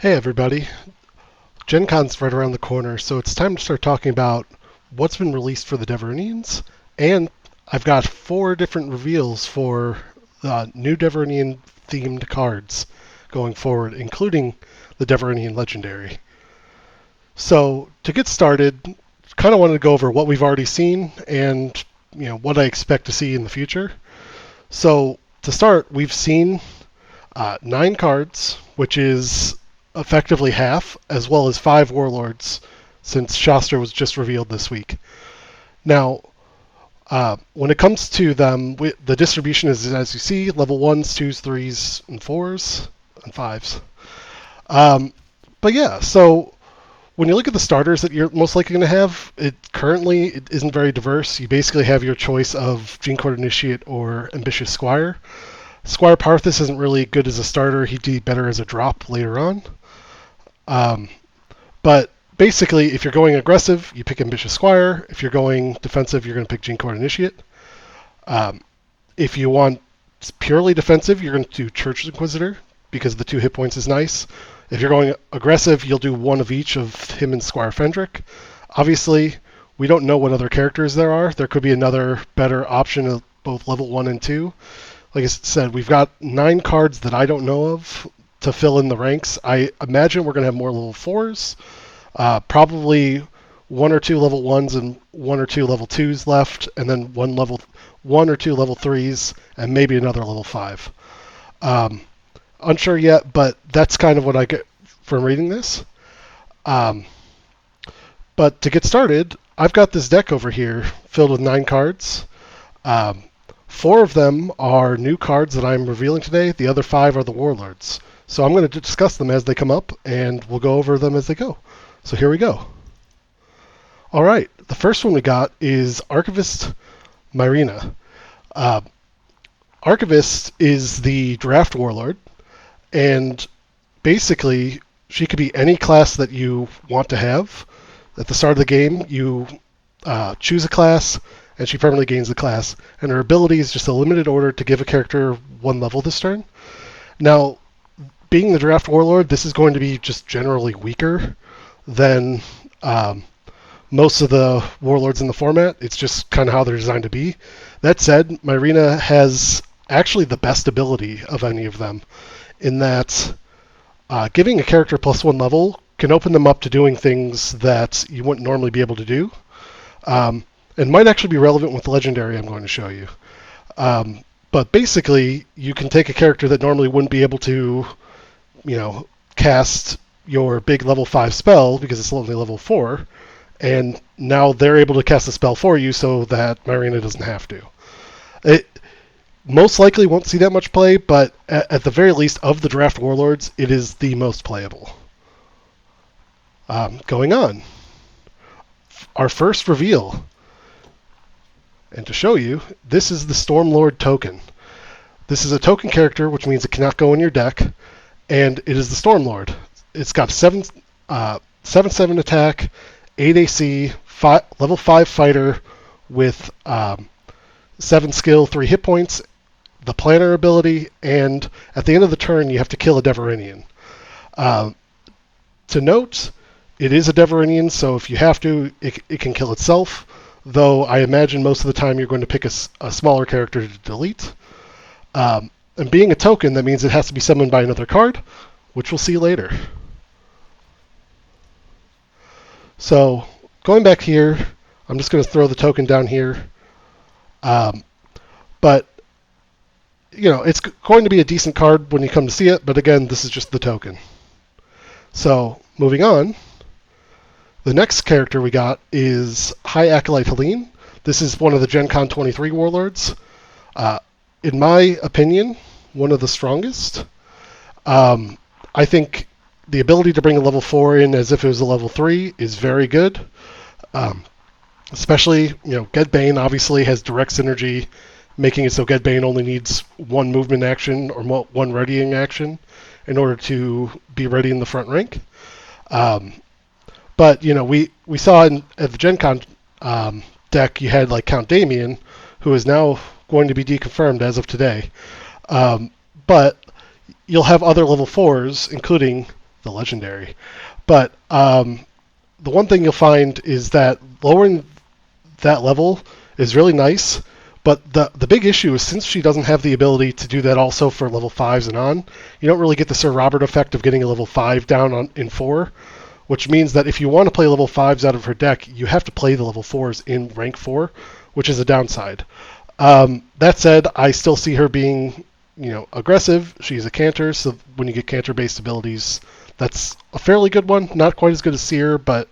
Hey everybody, Gen Con's right around the corner, so it's time to start talking about what's been released for the Deverenians, and I've got 4 different reveals for new Deverenian themed cards going forward, including the Deverenian Legendary. So to get started, kind of wanted to go over what we've already seen and what I expect to see in the future. So to start, we've seen 9 cards, which is effectively half, as well as 5 Warlords, since Shastra was just revealed this week. Now, when it comes to them, the distribution is, as you see, level 1s, 2s, 3s, and 4s, and 5s. But yeah, so when you look at the starters that you're most likely going to have, it isn't very diverse. You basically have your choice of Gene Court Initiate or Ambitious Squire. Squire Parthas isn't really good as a starter. He'd be better as a drop later on. But basically, if you're going aggressive, you pick Ambitious Squire. If you're going defensive, you're going to pick Gene Court Initiate. If you want purely defensive, you're going to do Church Inquisitor because the 2 hit points is nice. If you're going aggressive, you'll do one of each of him and Squire Fendrick. Obviously, we don't know what other characters there are. There could be another better option of both level 1 and 2. Like I said, we've got 9 cards that I don't know of to fill in the ranks. I imagine we're going to have more level 4s, probably 1 or 2 level 1s and 1 or 2 level 2s left, and then 1 or 2 level 3s, and maybe another level 5. Unsure yet, but that's kind of what I get from reading this. But to get started, I've got this deck over here filled with 9 cards. 4 of them are new cards that I'm revealing today. The other 5 are the Warlords. So I'm going to discuss them as they come up, and we'll go over them as they go. So here we go. All right, the first one we got is Archivist Myrina. Archivist is the draft Warlord, and basically she could be any class that you want to have. At the start of the game, you choose a class, and she permanently gains the class. And her ability is just a limited order to give a character 1 level this turn. Now, being the draft warlord, this is going to be just generally weaker than most of the warlords in the format. It's just kind of how they're designed to be. That said, Myrina has actually the best ability of any of them, in that giving a character +1 level can open them up to doing things that you wouldn't normally be able to do. And might actually be relevant with the legendary I'm going to show you. But basically, you can take a character that normally wouldn't be able to, cast your big level 5 spell because it's only level 4, and now they're able to cast a spell for you so that Myrina doesn't have to. It most likely won't see that much play, but at the very least, of the draft warlords, it is the most playable. Going on. Our first reveal. And to show you, this is the Stormlord token. This is a token character, which means it cannot go in your deck, and it is the Stormlord. It's got 7/7 attack, 8 AC, level 5 fighter with 7 skill, 3 hit points, the planner ability, and at the end of the turn, you have to kill a Deverenian. To note, it is a Deverenian, so if you have to, it can kill itself. Though I imagine most of the time you're going to pick a smaller character to delete. And being a token, that means it has to be summoned by another card, which we'll see later. So going back here, I'm just going to throw the token down here. But, it's going to be a decent card when you come to see it, but again, this is just the token. So moving on. The next character we got is High Acolyte Helene. This is one of the Gen Con 23 warlords. In my opinion, one of the strongest. I think the ability to bring a level 4 in as if it was a level 3 is very good. Especially, Gedbane obviously has direct synergy, making it so Gedbane only needs 1 movement action or 1 readying action in order to be ready in the front rank. But, we saw at the Gen Con deck, you had like Count Damien, who is now going to be deconfirmed as of today. But you'll have other level 4s, including the legendary. But the one thing you'll find is that lowering that level is really nice. But the big issue is since she doesn't have the ability to do that also for level 5s and on, you don't really get the Sir Robert effect of getting a level 5 down in 4, which means that if you want to play level 5s out of her deck, you have to play the level 4s in rank 4, which is a downside. That said, I still see her being, aggressive. She's a canter, so when you get canter-based abilities, that's a fairly good one. Not quite as good as Seer, but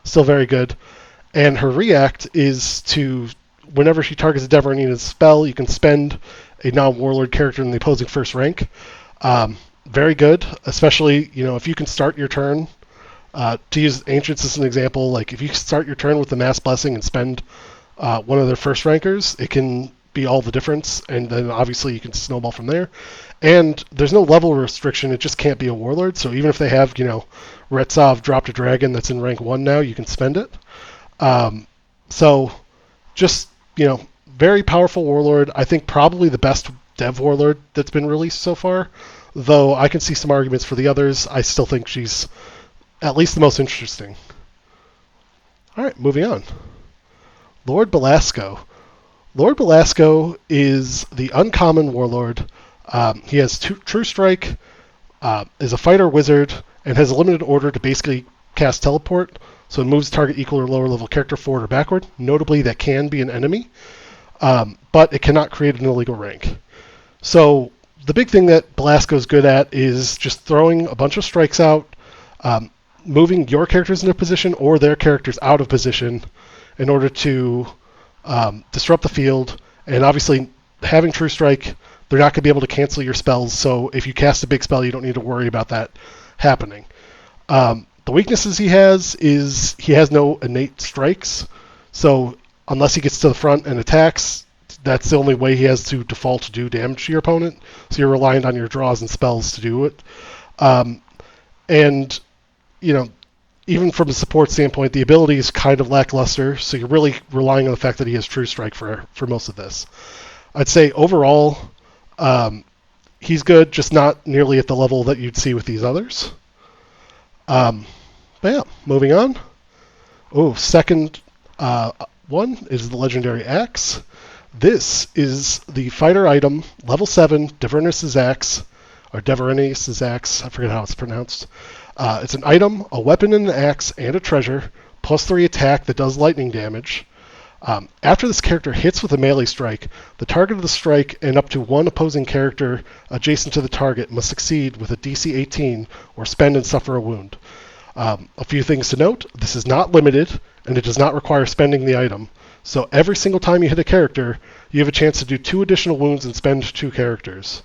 still very good. And her react is to, whenever she targets a Deverenian spell, you can spend a non-warlord character in the opposing first rank. Very good, especially, if you can start your turn. To use Ancients as an example, like if you start your turn with the Mass Blessing and spend one of their first rankers, it can be all the difference, and then obviously you can snowball from there. And there's no level restriction, it just can't be a Warlord, so even if they have, Retsov dropped a dragon that's in rank 1 now, you can spend it. So just, very powerful Warlord. I think probably the best Dev Warlord that's been released so far, though I can see some arguments for the others. I still think she's at least the most interesting. All right, moving on. Lord Belasco. Lord Belasco is the uncommon warlord. He has True Strike, is a fighter wizard, and has a limited order to basically cast teleport, so it moves target equal or lower level character forward or backward. Notably, that can be an enemy, but it cannot create an illegal rank. So the big thing that Belasco is good at is just throwing a bunch of strikes out, moving your characters into position or their characters out of position in order to disrupt the field. And obviously, having True Strike, they're not going to be able to cancel your spells, so if you cast a big spell, you don't need to worry about that happening. The weaknesses he has is he has no innate strikes, so unless he gets to the front and attacks, that's the only way he has to default to do damage to your opponent, so you're reliant on your draws and spells to do it. And, even from a support standpoint, the ability is kind of lackluster, so you're really relying on the fact that he has True Strike for most of this. I'd say overall, he's good, just not nearly at the level that you'd see with these others. But yeah, moving on. Second one is the Legendary Axe. This is the fighter item, level 7, Deverenian Axe, or Deverenian Axe, I forget how it's pronounced. It's an item, a weapon and an axe, and a treasure, plus 3 attack that does lightning damage. After this character hits with a melee strike, the target of the strike and up to one opposing character adjacent to the target must succeed with a DC 18 or spend and suffer a wound. A few things to note, this is not limited, and it does not require spending the item. So every single time you hit a character, you have a chance to do 2 additional wounds and spend 2 characters.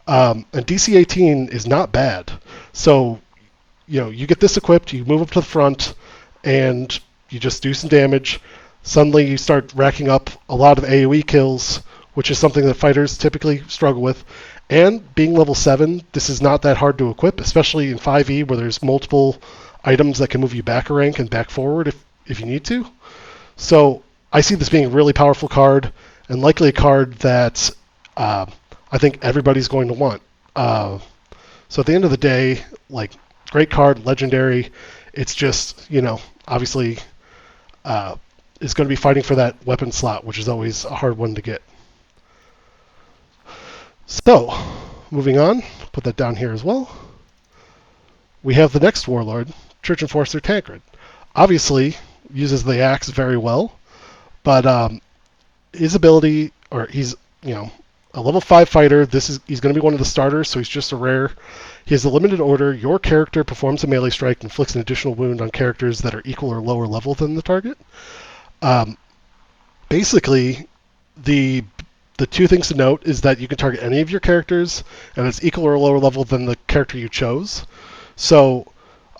And DC 18 is not bad. So, you get this equipped, you move up to the front, and you just do some damage. Suddenly you start racking up a lot of AoE kills, which is something that fighters typically struggle with. And being level 7, this is not that hard to equip, especially in 5e where there's multiple items that can move you back a rank and back forward if you need to. So I see this being a really powerful card, and likely a card that I think everybody's going to want. So at the end of the day, great card, legendary. It's just, obviously is going to be fighting for that weapon slot, which is always a hard one to get. So, moving on, put that down here as well. We have the next Warlord, Church Enforcer Tancred. Obviously, uses the axe very well, but his ability, or he's, a level 5 fighter. He's going to be one of the starters, so he's just a rare. He has a limited order. Your character performs a melee strike and inflicts an additional wound on characters that are equal or lower level than the target. Basically, the 2 things to note is that you can target any of your characters, and it's equal or lower level than the character you chose. So,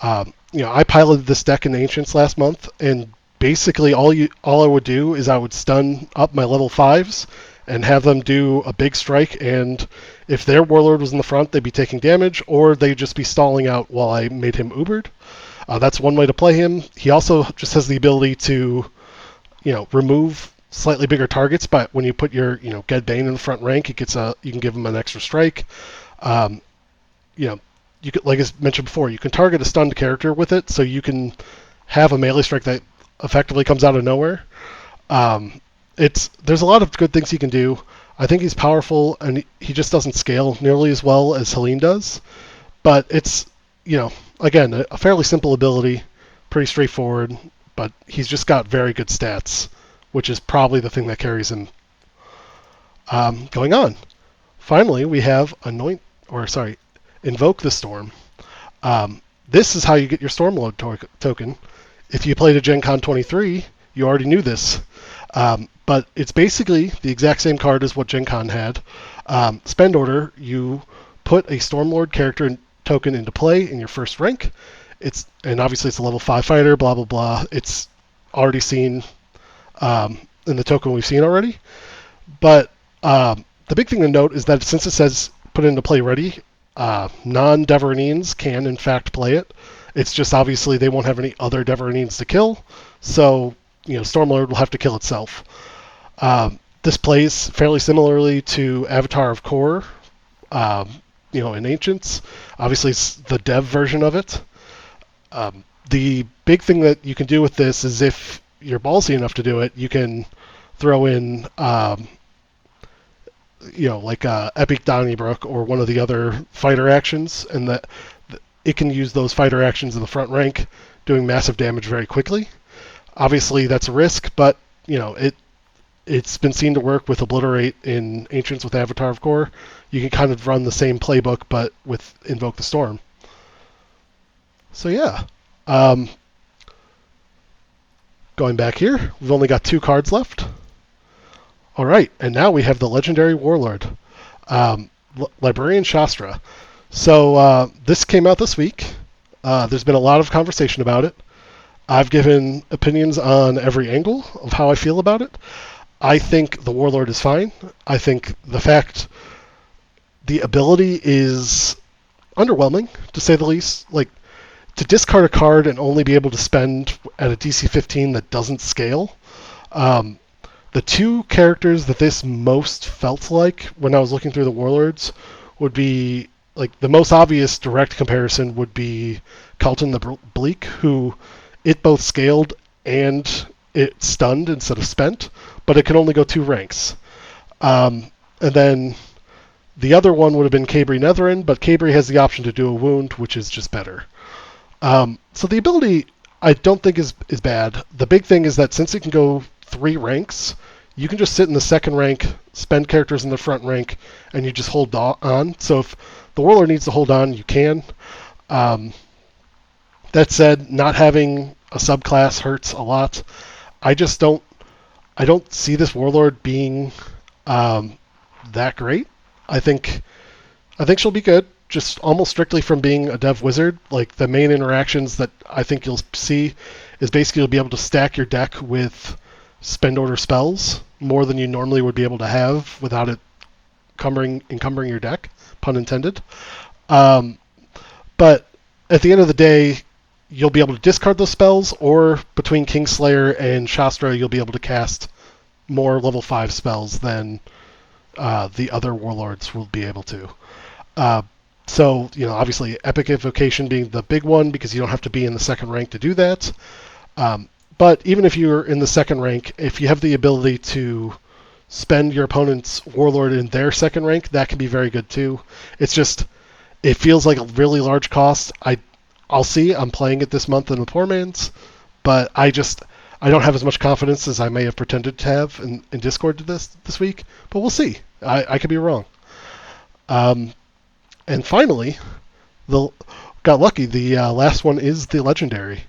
I piloted this deck in Ancients last month, and basically all I would do is I would stun up my level 5s and have them do a big strike, and if their Warlord was in the front, they'd be taking damage, or they'd just be stalling out while I made him Ubered. That's one way to play him. He also just has the ability to, remove slightly bigger targets, but when you put your, Ged Bane in the front rank, you can give him an extra strike. you could, like I mentioned before, you can target a stunned character with it, so you can have a melee strike that effectively comes out of nowhere. There's a lot of good things he can do. I think he's powerful, and he just doesn't scale nearly as well as Helene does. But it's, again, a fairly simple ability, pretty straightforward, but he's just got very good stats, which is probably the thing that carries him. Going on. Finally, we have Invoke the Storm. This is how you get your Stormlord token. If you played a Gen Con 23, you already knew this. But it's basically the exact same card as what Gen Con had. Spend order, you put a Stormlord character token into play in your first rank. And obviously it's a level 5 fighter, blah, blah, blah. It's already seen in the token we've seen already. But the big thing to note is that since it says put into play ready, non-Deverenians can in fact play it. It's just obviously they won't have any other Deverenians to kill, so Stormlord will have to kill itself. This plays fairly similarly to Avatar of Kor, in Ancients. Obviously, it's the dev version of it. The big thing that you can do with this is if you're ballsy enough to do it, you can throw in, like Epic Donnybrook or one of the other fighter actions, and that it can use those fighter actions in the front rank, doing massive damage very quickly. Obviously, that's a risk, but it's been seen to work with Obliterate in Ancients with Avatar of Kor. You can kind of run the same playbook, but with Invoke the Storm. So yeah. Going back here, we've only got 2 cards left. All right, and now we have the legendary Warlord, Librarian Shastra. So this came out this week. There's been a lot of conversation about it. I've given opinions on every angle of how I feel about it. I think the Warlord is fine. I think the ability is underwhelming, to say the least. Like, to discard a card and only be able to spend at a DC 15 that doesn't scale. The 2 characters that this most felt like when I was looking through the Warlords would be, like, the most obvious direct comparison would be Kelton the Bleak, who it both scaled and it stunned instead of spent, but it can only go 2 ranks. And then the other one would have been Cabri Netherin, but Cabri has the option to do a wound, which is just better. So the ability I don't think is bad. The big thing is that since it can go 3 ranks, you can just sit in the second rank, spend characters in the front rank, and you just hold on. So if the Warlord needs to hold on, you can. That said, not having a subclass hurts a lot. I don't see this Warlord being that great. I think she'll be good, just almost strictly from being a dev wizard. Like, the main interactions that I think you'll see is basically you'll be able to stack your deck with spend order spells more than you normally would be able to have without it encumbering your deck, pun intended. But at the end of the day, you'll be able to discard those spells, or between Kingslayer and Shastra, you'll be able to cast more level 5 spells than the other Warlords will be able to. So, obviously Epic Invocation being the big one, because you don't have to be in the second rank to do that. But even if you're in the second rank, if you have the ability to spend your opponent's Warlord in their second rank, that can be very good too. It's just, it feels like a really large cost. I'll see. I'm playing it this month in the Poor Man's, but I don't have as much confidence as I may have pretended to have in Discord this week, but we'll see. I could be wrong. And finally, got lucky. The last one is the legendary.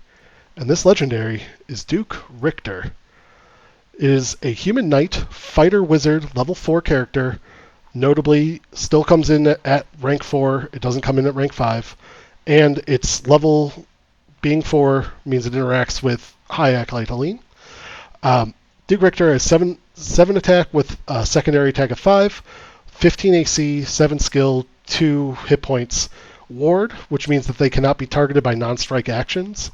And this legendary is Duke Richter. It is a human knight, fighter wizard, level 4 character. Notably, still comes in at rank 4. It doesn't come in at rank 5. And its level being 4 means it interacts with High Acolyte Helene. Duke Richter has 7 attack with a secondary attack of 5, 15 AC, 7 skill, 2 hit points. Ward, which means that they cannot be targeted by non-strike actions.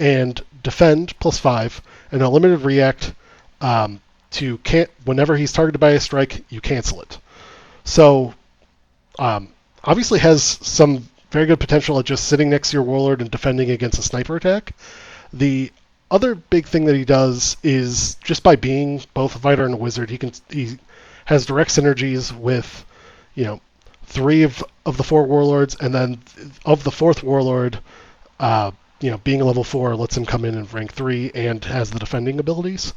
And defend +5, and a limited react whenever he's targeted by a strike, you cancel it. So obviously has some very good potential at just sitting next to your Warlord and defending against a sniper attack. The other big thing that he does is just by being both a fighter and a wizard, he has direct synergies with, you know, three of the four warlords, and then of the fourth warlord, being a level 4 lets him come in and rank 3 and has the defending abilities.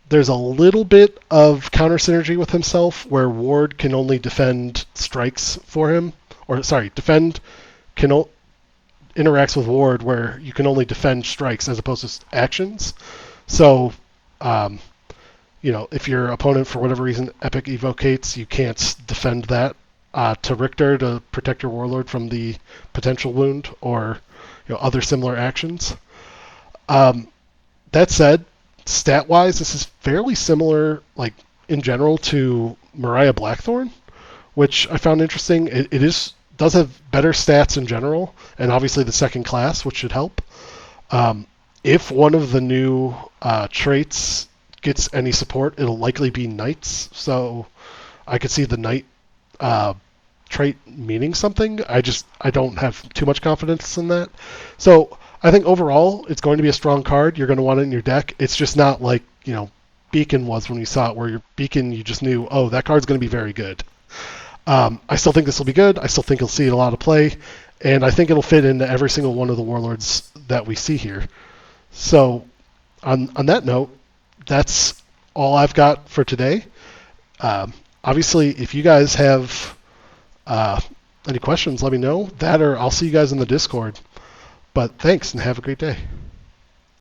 There's a little bit of counter synergy with himself where Ward can only defend strikes for him, or sorry, defend interacts with Ward where you can only defend strikes as opposed to actions. So, if your opponent for whatever reason epic evocates, you can't defend that to Richter to protect your Warlord from the potential wound or other similar actions. That said, stat-wise, this is fairly similar, like in general, to Mariah Blackthorn, which I found interesting. It does have better stats in general, and obviously the second class, which should help. If one of the new traits gets any support, it'll likely be Knights. So I could see the Knight trait meaning something. I don't have too much confidence in that. So I think overall it's going to be a strong card. You're going to want it in your deck. It's just not like Beacon was when you saw it, where your Beacon you just knew, oh, that card's going to be very good. I still think this will be good. I still think you'll see a lot of play, and I think it'll fit into every single one of the Warlords that we see here. So on that note, that's all I've got for today. Obviously, if you guys have any questions, let me know. That or I'll see you guys in the Discord. But thanks, and have a great day.